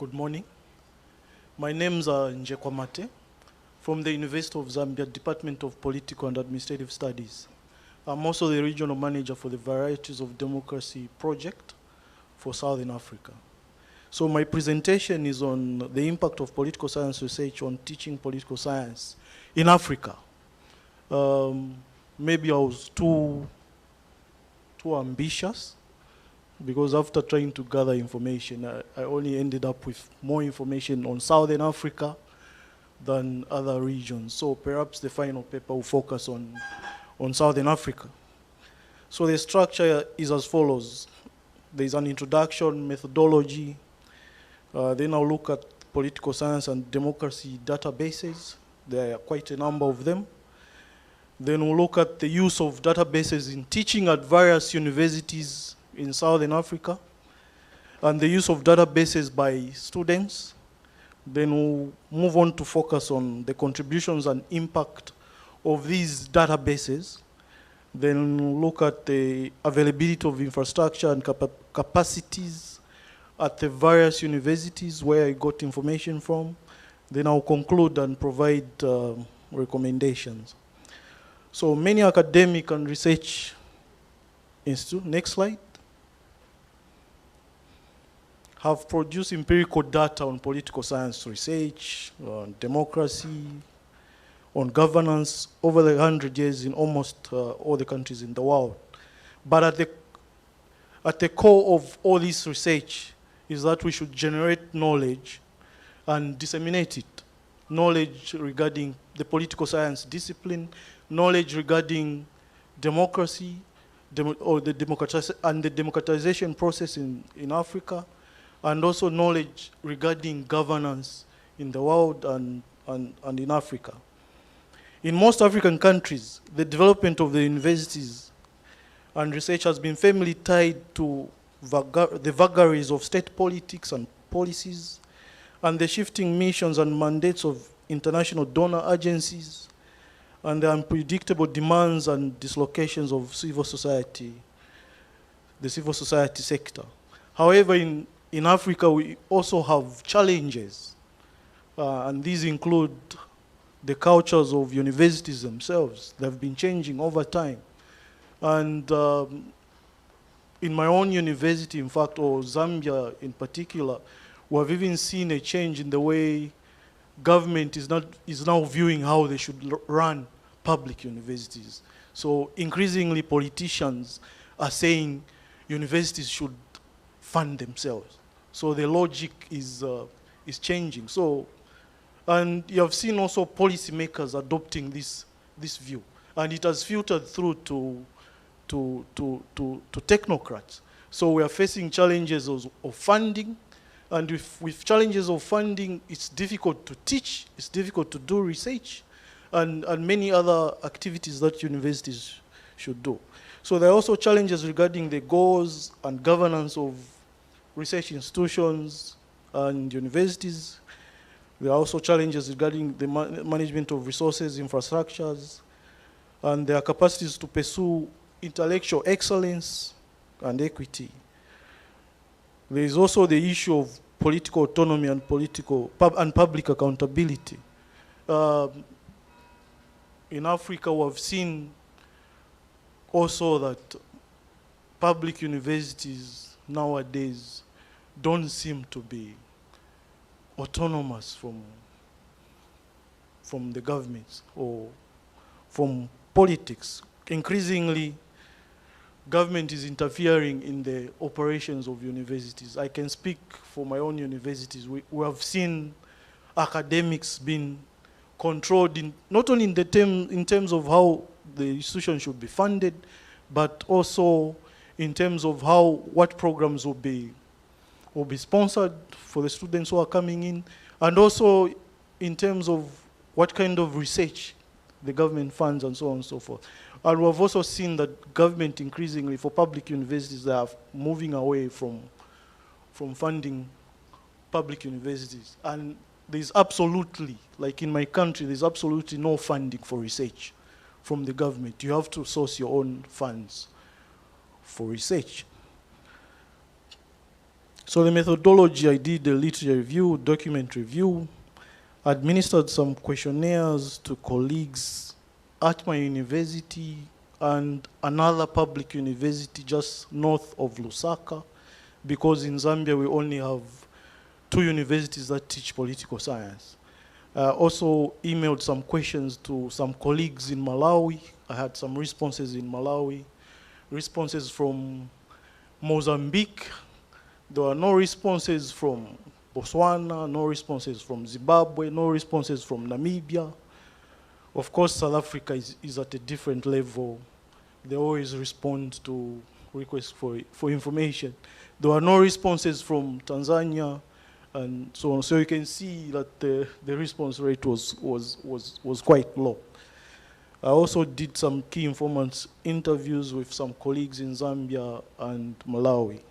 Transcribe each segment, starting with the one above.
Good morning. My name's Njekwa from the University of Zambia, Department of Political and Administrative Studies. I'm also the regional manager for the Varieties of Democracy project for Southern Africa. So my presentation is on the impact of political science research on teaching political science in Africa. Maybe I was too ambitious, because after trying to gather information, I only ended up with more information on Southern Africa than other regions. So perhaps the final paper will focus on Southern Africa. So the structure is as follows. There's an introduction, methodology, then I'll look at political science and democracy databases. There are quite a number of them. Then we'll look at the use of databases in teaching at various universities in Southern Africa, and the use of databases by students. Then we'll move on to focus on the contributions and impact of these databases. Then we'll look at the availability of infrastructure and capacities at the various universities where I got information from. Then I'll conclude and provide recommendations. So many academic and research institutes, next slide, have produced empirical data on political science research, on democracy, on governance over the 100 years in almost all the countries in the world. But at the core of all this research is that we should generate knowledge and disseminate it. Knowledge regarding the political science discipline, knowledge regarding democracy, the democratization process in Africa, and also knowledge regarding governance in the world and in Africa. In most African countries, the development of the universities and research has been firmly tied to the vagaries of state politics and policies, and the shifting missions and mandates of international donor agencies, and the unpredictable demands and dislocations of civil society, the civil society sector. However, in Africa, we also have challenges, and these include the cultures of universities themselves. They've been changing over time. And in my own university, in fact, or Zambia in particular, we have even seen a change in the way government is now viewing how they should run public universities. So increasingly politicians are saying universities should fund themselves. So the logic is changing. So, and you have seen also policymakers adopting this view, and it has filtered through to technocrats. So we are facing challenges of funding, and with challenges of funding, it's difficult to teach, it's difficult to do research, and many other activities that universities should do. So there are also challenges regarding the goals and governance of research institutions and universities. There are also challenges regarding the management of resources, infrastructures, and their capacities to pursue intellectual excellence and equity. There is also the issue of political autonomy and public accountability. In Africa, we have seen also that public universities nowadays don't seem to be autonomous from the governments or from politics. Increasingly, government is interfering in the operations of universities. I can speak for my own universities. We have seen academics being controlled not only in terms of how the institution should be funded, but also in terms of what programs will be sponsored for the students who are coming in, and also in terms of what kind of research the government funds and so on and so forth. And we have also seen that government increasingly, for public universities, they are moving away from funding public universities. And there's absolutely, like in my country, there's absolutely no funding for research from the government. You have to source your own funds for research. So the methodology, I did a literature review, document review, administered some questionnaires to colleagues at my university and another public university just north of Lusaka, because in Zambia we only have 2 universities that teach political science. Also emailed some questions to some colleagues in Malawi. I had some responses in Malawi, responses from Mozambique. There were no responses from Botswana, no responses from Zimbabwe, no responses from Namibia. Of course, South Africa is at a different level. They always respond to requests for information. There were no responses from Tanzania and so on. So you can see that the response rate was quite low. I also did some key informants interviews with some colleagues in Zambia and Malawi.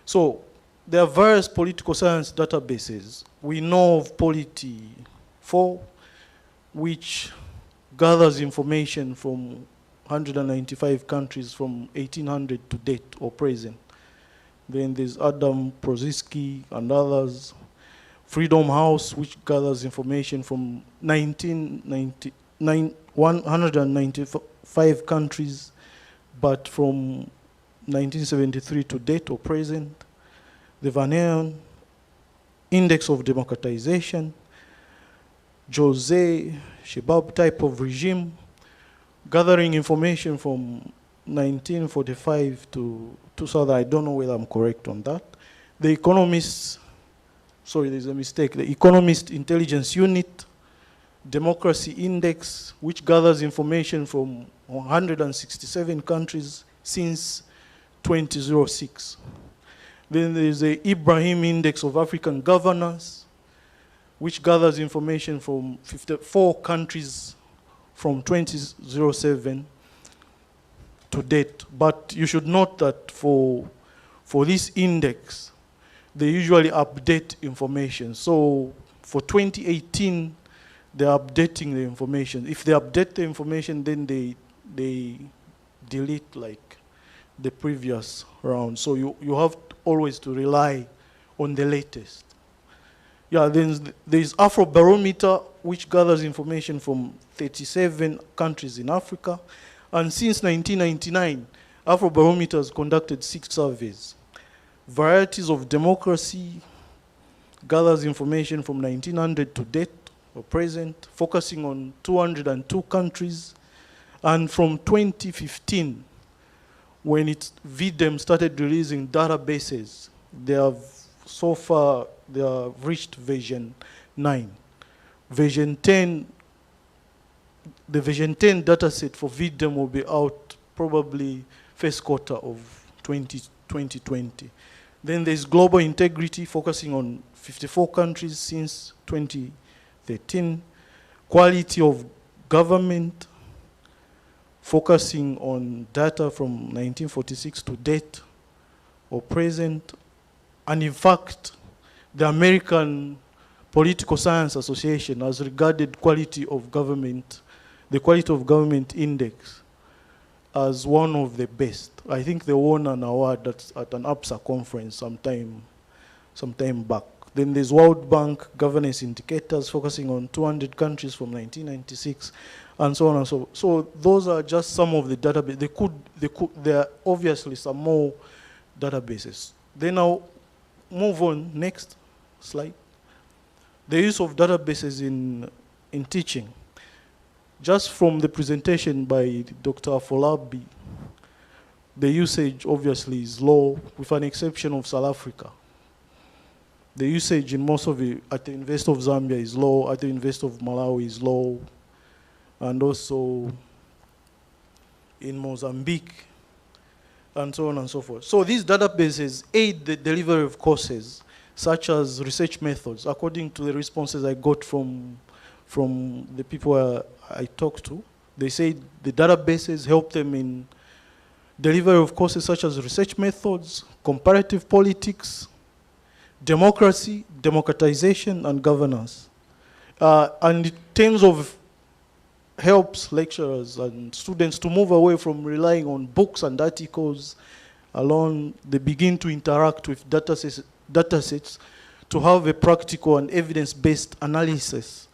So there are various political science databases. We know of Polity4, which gathers information from 195 countries from 1800 to date or present. Then there's Adam Proziski and others. Freedom House, which gathers information from 195 countries, but from 1973 to date or present. The Van Index of Democratization, Jose Shebab type of regime, gathering information from 1945 to 2000. I don't know whether I'm correct on that. The Economist, sorry, there's a mistake. The Economist Intelligence Unit, Democracy Index, which gathers information from 167 countries since 2006. Then there's the Ibrahim Index of African Governance, which gathers information from 54 countries from 2007 to date. But you should note that for this index, they usually update information. So for 2018, they're updating the information. If they update the information, then they delete like the previous round. So you have always to rely on the latest. Yeah, then there's Afrobarometer, which gathers information from 37 countries in Africa. And since 1999, Afrobarometer has conducted 6 surveys. Varieties of Democracy gathers information from 1900 to date or present, focusing on 202 countries. And from 2015, when VDEM started releasing databases, they have so far they have reached version 9. Version 10, the version 10 dataset for VDEM will be out probably first quarter of 2020. Then there's Global Integrity, focusing on 54 countries since 2013. Quality of Government, focusing on data from 1946 to date or present. And in fact, the American Political Science Association has regarded quality of government, the Quality of Government Index, as one of the best. I think they won an award at an APSA conference sometime back. Then there's World Bank Governance Indicators, focusing on 200 countries from 1996, and so on and so forth. So those are just some of the databases. There are obviously some more databases. Then I'll move on, next slide. The use of databases in teaching. Just from the presentation by Dr. Afolabi, the usage obviously is low, with an exception of South Africa. The usage in most of it, at the University of Zambia is low, at the University of Malawi is low, and also in Mozambique, and so on and so forth. So these databases aid the delivery of courses, such as research methods, according to the responses I got from the people I talked to. They say the databases help them in delivery of courses such as research methods, comparative politics, democracy, democratization, and governance. And in terms of helps lecturers and students to move away from relying on books and articles alone, they begin to interact with data sets to have a practical and evidence-based analysis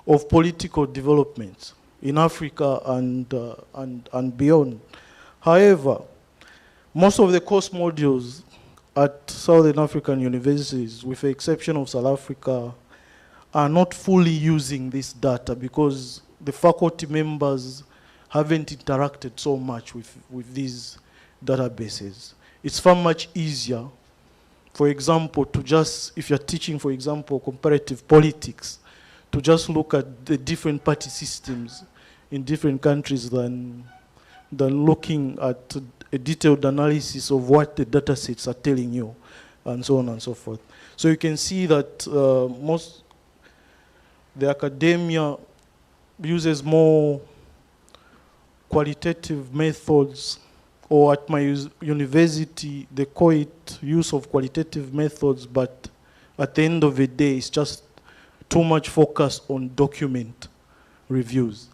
of political developments in Africa and beyond. However, most of the course modules at Southern African universities, with the exception of South Africa, are not fully using this data because the faculty members haven't interacted so much with these databases. It's far much easier, for example, to just, if you're teaching, for example, comparative politics, to just look at the different party systems in different countries than looking at a detailed analysis of what the data sets are telling you, and so on and so forth. So you can see that the academia uses more qualitative methods, or at my university, they call it use of qualitative methods, but at the end of the day, it's just too much focus on document reviews.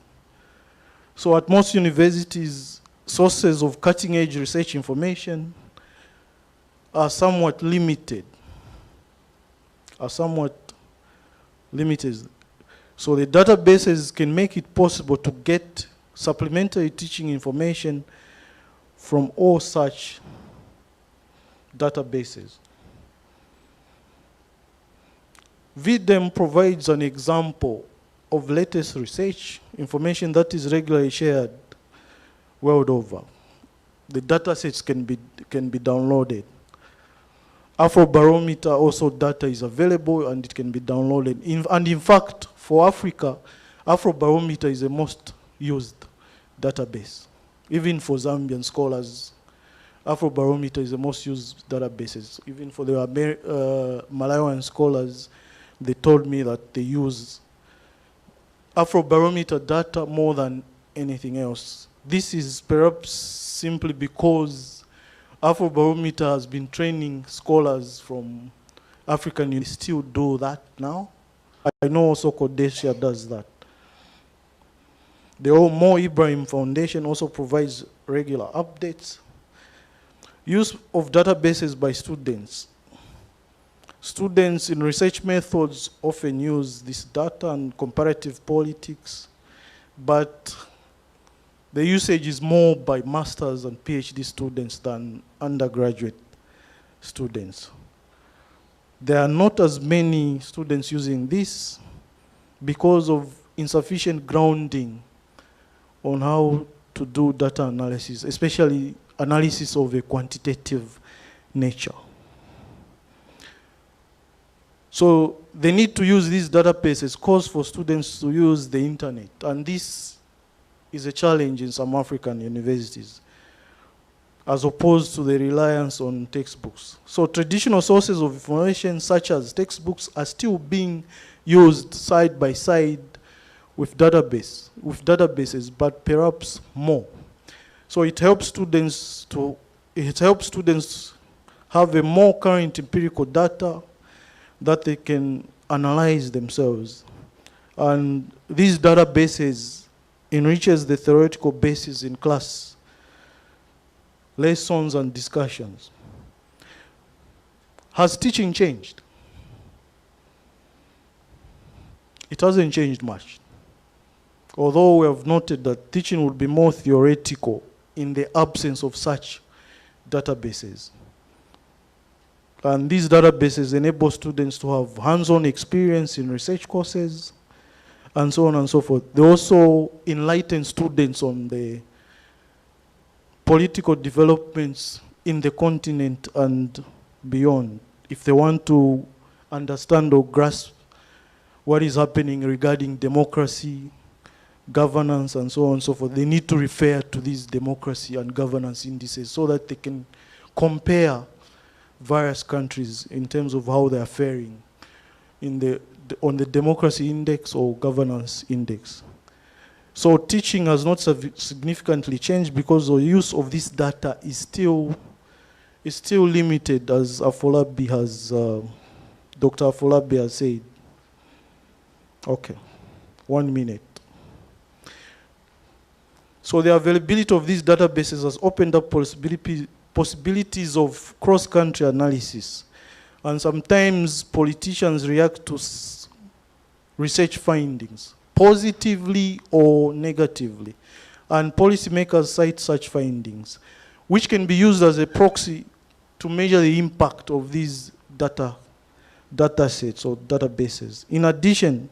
So at most universities, sources of cutting-edge research information are somewhat limited. So the databases can make it possible to get supplementary teaching information from all such databases. VDEM provides an example of latest research information that is regularly shared world over. The data sets can be downloaded. Afrobarometer also data is available and it can be downloaded. And in fact, for Africa, Afrobarometer is the most used database. Even for Zambian scholars, Afrobarometer is the most used databases. Even for the Malawian scholars, they told me that they use Afrobarometer data more than anything else. This is perhaps simply because Afrobarometer has been training scholars from African universities. Still do that now. I know also Kodesia does that. The Mo Ibrahim Foundation also provides regular updates. Use of databases by students. Students in research methods often use this data and comparative politics, but the usage is more by master's and PhD students than undergraduate students. There are not as many students using this because of insufficient grounding on how to do data analysis, especially analysis of a quantitative nature. So they need to use these databases, cause for students to use the internet, and this is a challenge in some African universities, as opposed to the reliance on textbooks. So traditional sources of information, such as textbooks, are still being used side by side with databases, but perhaps more. So it helps students have a more current empirical data that they can analyze themselves. And these databases enriches the theoretical basis in class lessons and discussions. Has teaching changed? It hasn't changed much. Although we have noted that teaching would be more theoretical in the absence of such databases. And these databases enable students to have hands-on experience in research courses, and so on and so forth. They also enlighten students on the political developments in the continent and beyond. If they want to understand or grasp what is happening regarding democracy, governance, and so on and so forth, they need to refer to these democracy and governance indices so that they can compare various countries in terms of how they are faring on the democracy index or governance index. So teaching has not significantly changed because the use of this data is still limited, as Afolabi has, Dr. Afolabi has said. Okay, 1 minute. So the availability of these databases has opened up possibilities of cross-country analysis. And sometimes politicians react to research findings, positively or negatively. And policymakers cite such findings, which can be used as a proxy to measure the impact of these data sets or databases. In addition,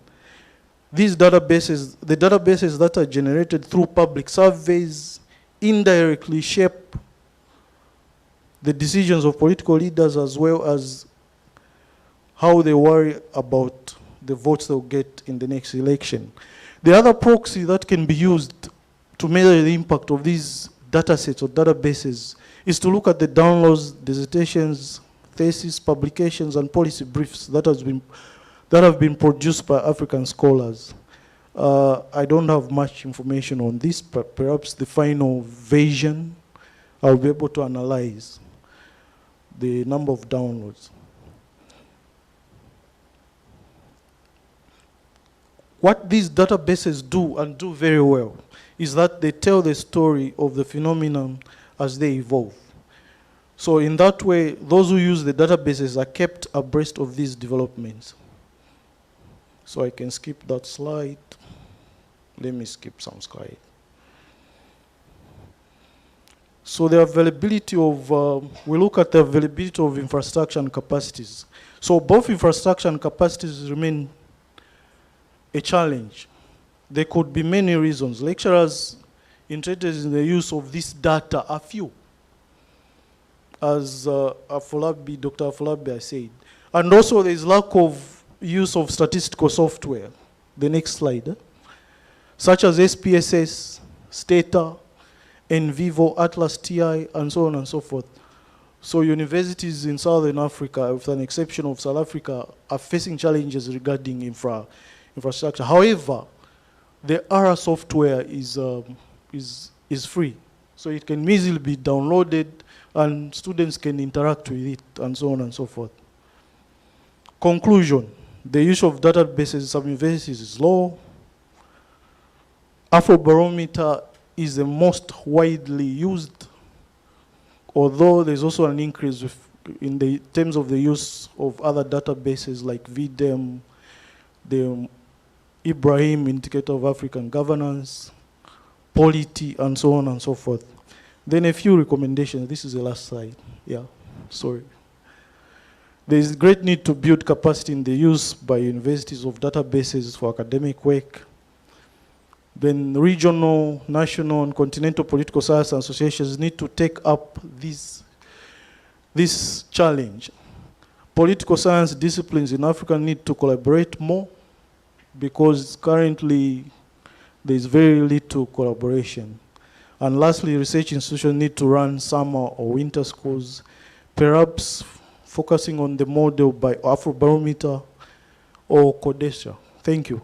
these databases, the databases that are generated through public surveys indirectly shape the decisions of political leaders, as well as how they worry about the votes they'll get in the next election. The other proxy that can be used to measure the impact of these data sets or databases is to look at the downloads, dissertations, theses, publications, and policy briefs that have been produced by African scholars. I don't have much information on this, but perhaps the final version, I'll be able to analyze the number of downloads. What these databases do, and do very well, is that they tell the story of the phenomenon as they evolve. So in that way, those who use the databases are kept abreast of these developments. So I can skip that slide. Let me skip some slide. So the availability of, we look at the availability of infrastructure and capacities. So both infrastructure and capacities remain a challenge. There could be many reasons. Lecturers interested in the use of this data are few, as Dr. Afolabi said. And also there is lack of use of statistical software. The next slide. Such as SPSS, Stata, NVivo, Atlas TI, and so on and so forth. So universities in Southern Africa, with an exception of South Africa, are facing challenges regarding infrastructure. However, the ARA software is free. So it can easily be downloaded and students can interact with it and so on and so forth. Conclusion, the use of databases in some universities is low. Afrobarometer is the most widely used, although there's also an increase in the terms of the use of other databases like VDEM, the Ibrahim Indicator of African Governance, Polity, and so on and so forth. Then a few recommendations. This is the last slide. Yeah, sorry. There is great need to build capacity in the use by universities of databases for academic work. Then regional, national, and continental political science associations need to take up this challenge. Political science disciplines in Africa need to collaborate more, because currently there is very little collaboration. And lastly, research institutions need to run summer or winter schools, perhaps focusing on the model by Afrobarometer or Codesha. Thank you.